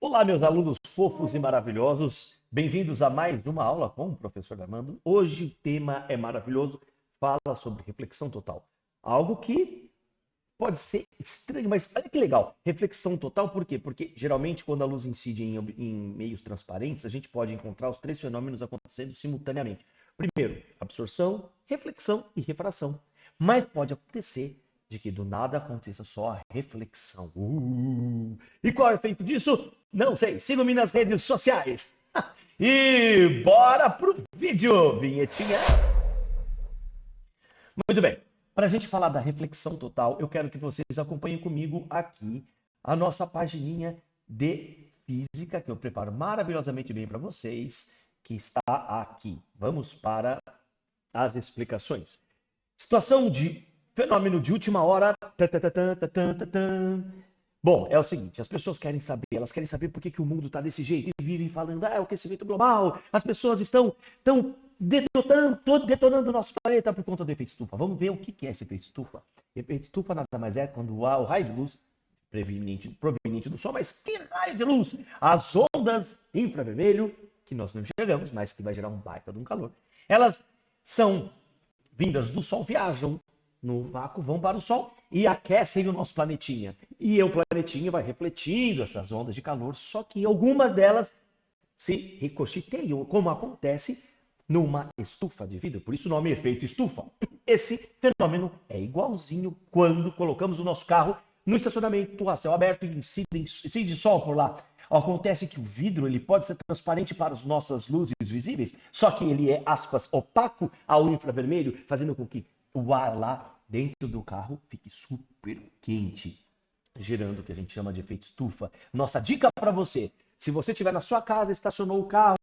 Olá, meus alunos fofos e maravilhosos. Bem-vindos a mais uma aula com o professor Armando. Hoje o tema é maravilhoso, fala sobre reflexão total. Algo que pode ser estranho, mas olha que legal. Reflexão total, por quê? Porque geralmente quando a luz incide em meios transparentes, a gente pode encontrar os três fenômenos acontecendo simultaneamente. Primeiro, absorção, reflexão e refração. Mas pode acontecer de que do nada aconteça só a reflexão. E qual é o efeito disso? Não sei. Sigam-me nas redes sociais. E bora pro vídeo, vinhetinha. Muito bem. Para a gente falar da reflexão total, eu quero que vocês acompanhem comigo aqui a nossa pagininha de física, que eu preparo maravilhosamente bem para vocês, que está aqui. Vamos para as explicações. Situação de fenômeno de última hora. Bom, é o seguinte, as pessoas querem saber, elas querem saber por que o mundo está desse jeito e vivem falando, é o aquecimento global, as pessoas estão detonando o nosso planeta por conta do efeito estufa. Vamos ver o que é esse efeito estufa. Efeito estufa nada mais é quando há o raio de luz proveniente do Sol, mas que raio de luz? As ondas infravermelho, que nós não enxergamos, mas que vai gerar um baita de um calor. Elas são vindas do Sol, viajam no vácuo, vão para o Sol e aquecem o nosso planetinha. E o planetinha vai refletindo essas ondas de calor, só que algumas delas se ricocheteiam, como acontece numa estufa de vidro. Por isso o nome é efeito estufa. Esse fenômeno é igualzinho quando colocamos o nosso carro no estacionamento a céu aberto e incide sol por lá. Acontece que o vidro ele pode ser transparente para as nossas luzes visíveis, só que ele é, aspas, opaco ao infravermelho, fazendo com que o ar lá dentro do carro fique super quente, gerando o que a gente chama de efeito estufa. Nossa dica para você, se você estiver na sua casa, estacionou o carro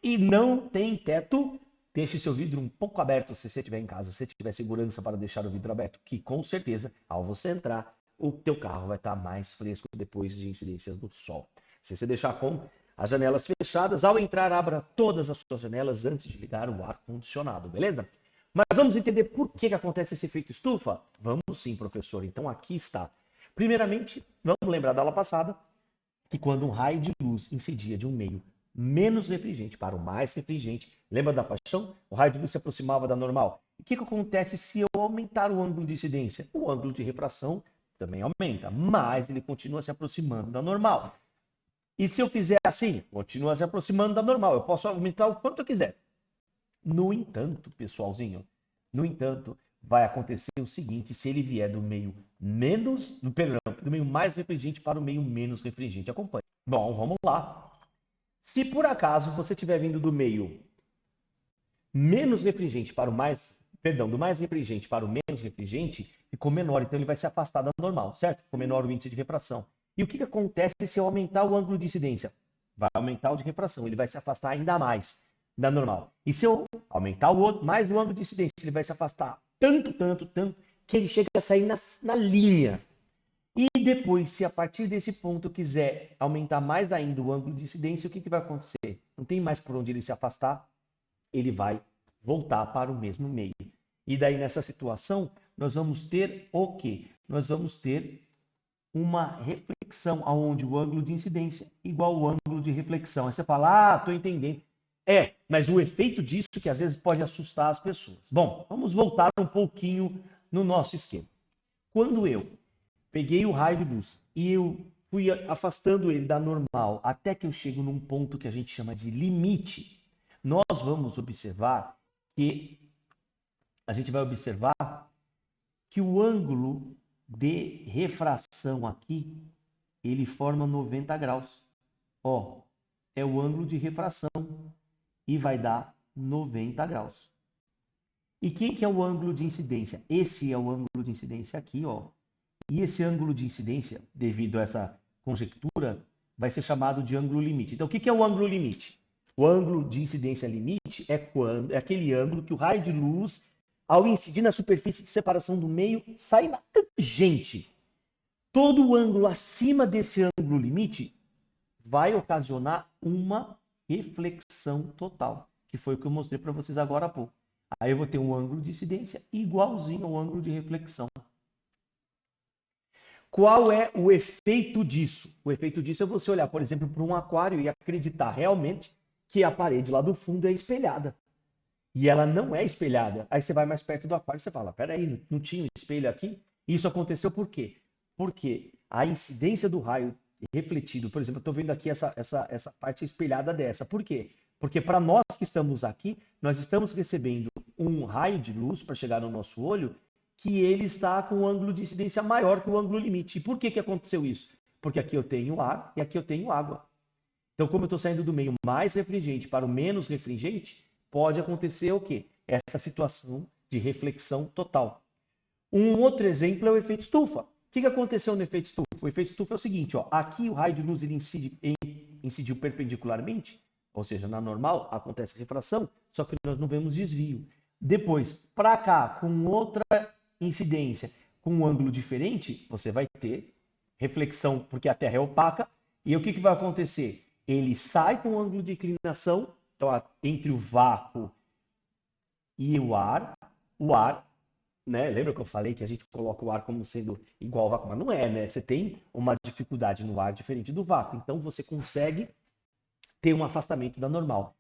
e não tem teto, deixe seu vidro um pouco aberto se você estiver em casa, se tiver segurança para deixar o vidro aberto, que com certeza, ao você entrar, o teu carro vai estar mais fresco depois de incidências do sol. Se você deixar com as janelas fechadas, ao entrar, abra todas as suas janelas antes de ligar o ar-condicionado, beleza? Mas vamos entender por que acontece esse efeito estufa? Vamos sim, professor. Então aqui está. Primeiramente, vamos lembrar da aula passada que quando um raio de luz incidia de um meio menos refringente para o mais refringente, lembra da paixão? O raio de luz se aproximava da normal. O que acontece se eu aumentar o ângulo de incidência? O ângulo de refração também aumenta, mas ele continua se aproximando da normal. E se eu fizer assim, continua se aproximando da normal. Eu posso aumentar o quanto eu quiser. No entanto, pessoalzinho, no entanto, vai acontecer o seguinte, se ele vier do meio do meio mais refringente para o meio menos refringente. Acompanhe. Bom, vamos lá. Se por acaso você estiver vindo do meio menos refringente para o mais, perdão, do mais refringente para o menos refringente, ficou menor, então ele vai se afastar da normal, certo? Ficou menor o índice de refração. E o que acontece se eu aumentar o ângulo de incidência? Vai aumentar o de refração, ele vai se afastar ainda mais da normal. E se eu aumentar o outro, mais o ângulo de incidência, ele vai se afastar tanto, que ele chega a sair na linha. E depois, se a partir desse ponto eu quiser aumentar mais ainda o ângulo de incidência, o que vai acontecer? Não tem mais por onde ele se afastar, ele vai voltar para o mesmo meio. E daí, nessa situação, nós vamos ter o quê? Nós vamos ter uma reflexão onde o ângulo de incidência igual ao ângulo de reflexão. Aí você fala, estou entendendo. Mas o efeito disso que às vezes pode assustar as pessoas. Bom, vamos voltar um pouquinho no nosso esquema. Quando eu peguei o raio de luz e eu fui afastando ele da normal até que eu chego num ponto que a gente chama de limite, nós vamos observar que a gente vai observar que o ângulo de refração aqui, ele forma 90 graus. Ó, é o ângulo de refração e vai dar 90 graus. E quem que é o ângulo de incidência? Esse é o ângulo de incidência aqui, ó. E esse ângulo de incidência, devido a essa conjectura, vai ser chamado de ângulo limite. Então, o que é o ângulo limite? O ângulo de incidência limite é aquele ângulo que o raio de luz, ao incidir na superfície de separação do meio, sai na tangente. Todo o ângulo acima desse ângulo limite vai ocasionar uma reflexão total, que foi o que eu mostrei para vocês agora há pouco. Aí eu vou ter um ângulo de incidência igualzinho ao ângulo de reflexão. Qual é o efeito disso? O efeito disso é você olhar, por exemplo, para um aquário e acreditar realmente que a parede lá do fundo é espelhada. E ela não é espelhada. Aí você vai mais perto do aquário e você fala, peraí, não tinha um espelho aqui? Isso aconteceu por quê? Porque a incidência do raio refletido, por exemplo, eu estou vendo aqui essa parte espelhada dessa. Por quê? Porque para nós que estamos aqui, nós estamos recebendo um raio de luz para chegar no nosso olho que ele está com um ângulo de incidência maior que o ângulo limite. E por que aconteceu isso? Porque aqui eu tenho ar e aqui eu tenho água. Então, como eu estou saindo do meio mais refringente para o menos refringente, pode acontecer o quê? Essa situação de reflexão total. Um outro exemplo é o efeito estufa. O que aconteceu no efeito estufa? O efeito estufa é o seguinte, ó, aqui o raio de luz ele incidiu perpendicularmente, ou seja, na normal acontece refração, só que nós não vemos desvio. Depois, para cá, com outra incidência, com um ângulo diferente, você vai ter reflexão, porque a Terra é opaca, e o que vai acontecer? Ele sai com um ângulo de inclinação, então, entre o vácuo e o ar, né? Lembra que eu falei que a gente coloca o ar como sendo igual ao vácuo? Mas não é, né? Você tem uma dificuldade no ar diferente do vácuo. Então você consegue ter um afastamento da normal.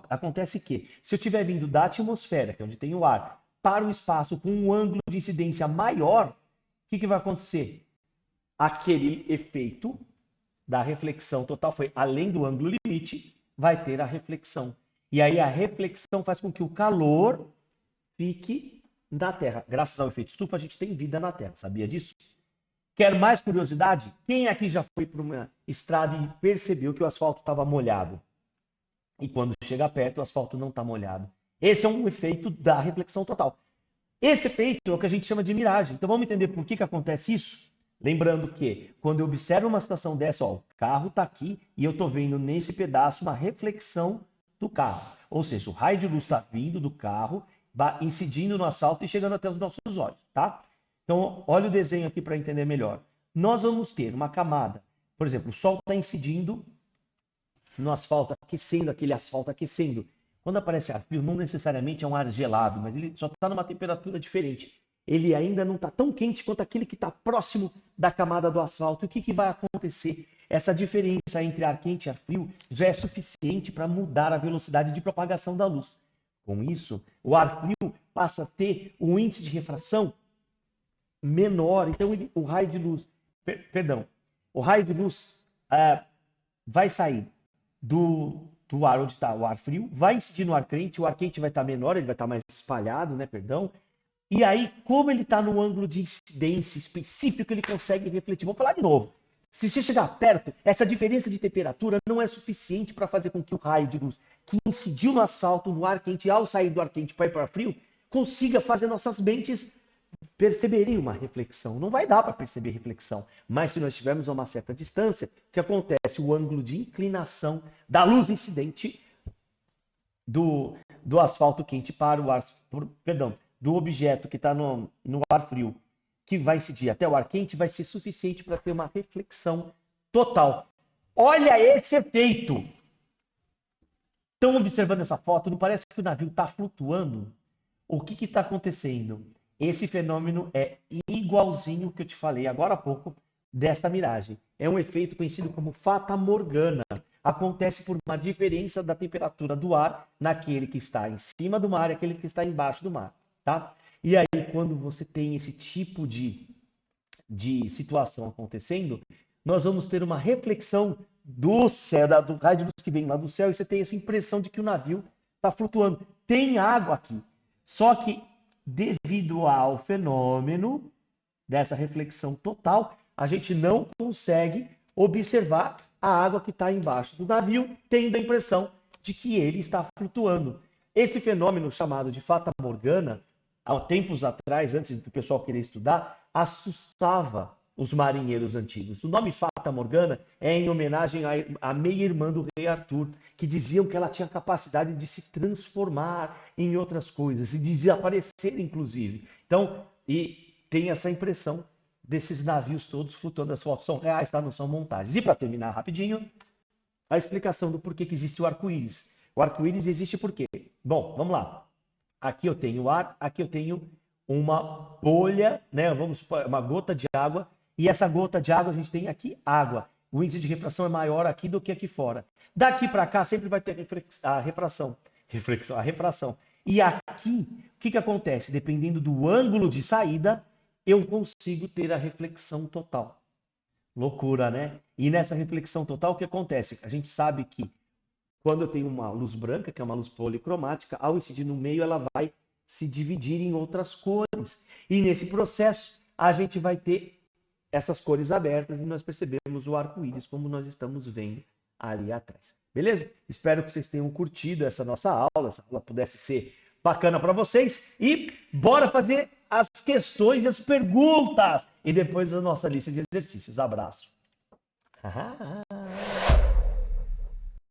Acontece que, se eu estiver vindo da atmosfera, que é onde tem o ar, para o espaço com um ângulo de incidência maior, o que vai acontecer? Aquele efeito da reflexão total foi além do ângulo limite, vai ter a reflexão. E aí a reflexão faz com que o calor fique na Terra. Graças ao efeito estufa, a gente tem vida na Terra. Sabia disso? Quer mais curiosidade? Quem aqui já foi para uma estrada e percebeu que o asfalto estava molhado? E quando chega perto, o asfalto não está molhado. Esse é um efeito da reflexão total. Esse efeito é o que a gente chama de miragem. Então vamos entender por que acontece isso? Lembrando que quando eu observo uma situação dessa, ó, o carro está aqui e eu estou vendo nesse pedaço uma reflexão do carro. Ou seja, o raio de luz está vindo do carro, incidindo no asfalto e chegando até os nossos olhos, tá? Então, olha o desenho aqui para entender melhor. Nós vamos ter uma camada, por exemplo, o sol está incidindo no asfalto, aquecendo aquele asfalto, aquecendo. Quando aparece ar frio, não necessariamente é um ar gelado, mas ele só está numa temperatura diferente. Ele ainda não está tão quente quanto aquele que está próximo da camada do asfalto. O que vai acontecer? Essa diferença entre ar quente e ar frio já é suficiente para mudar a velocidade de propagação da luz. Com isso, o ar frio passa a ter um índice de refração menor. Então, o raio de luz, o raio de luz vai sair do ar onde está o ar frio, vai incidir no ar quente, o ar quente vai estar menor, ele vai estar mais espalhado, né, perdão. E aí, como ele está no ângulo de incidência específico, ele consegue refletir. Vou falar de novo. Se você chegar perto, essa diferença de temperatura não é suficiente para fazer com que o raio de luz que incidiu no asfalto, no ar quente, ao sair do ar quente para ir para o ar frio, consiga fazer nossas mentes perceberem uma reflexão. Não vai dar para perceber reflexão, mas se nós estivermos a uma certa distância, o que acontece? O ângulo de inclinação da luz incidente do asfalto quente para o ar, do objeto que está no ar frio, que vai incidir até o ar quente, vai ser suficiente para ter uma reflexão total. Olha esse efeito! Estão observando essa foto? Não parece que o navio está flutuando? O que está acontecendo? Esse fenômeno é igualzinho que eu te falei agora há pouco desta miragem. É um efeito conhecido como fata morgana. Acontece por uma diferença da temperatura do ar naquele que está em cima do mar e aquele que está embaixo do mar, tá? E aí, quando você tem esse tipo de situação acontecendo, nós vamos ter uma reflexão do céu, do raio de luz que vem lá do céu, e você tem essa impressão de que o navio está flutuando. Tem água aqui. Só que, devido ao fenômeno dessa reflexão total, a gente não consegue observar a água que está embaixo do navio, tendo a impressão de que ele está flutuando. Esse fenômeno chamado de fata morgana, há tempos atrás, antes do pessoal querer estudar, assustava os marinheiros antigos. O nome Fata Morgana é em homenagem à meia-irmã do rei Arthur, que diziam que ela tinha capacidade de se transformar em outras coisas e de desaparecer, inclusive. Então, e tem essa impressão desses navios todos flutuando. As fotos são reais, tá? Não são montagens. E para terminar rapidinho, a explicação do porquê que existe o arco-íris. O arco-íris existe por quê? Bom, vamos lá. Aqui eu tenho ar, aqui eu tenho uma bolha, né? Vamos supor, uma gota de água, e essa gota de água a gente tem aqui água. O índice de refração é maior aqui do que aqui fora. Daqui para cá sempre vai ter a refração. E aqui, o que acontece? Dependendo do ângulo de saída, eu consigo ter a reflexão total. Loucura, né? E nessa reflexão total, o que acontece? A gente sabe que quando eu tenho uma luz branca, que é uma luz policromática, ao incidir no meio, ela vai se dividir em outras cores. E nesse processo, a gente vai ter essas cores abertas e nós percebemos o arco-íris como nós estamos vendo ali atrás. Beleza? Espero que vocês tenham curtido essa nossa aula, essa aula pudesse ser bacana para vocês. E bora fazer as questões e as perguntas. E depois a nossa lista de exercícios. Abraço.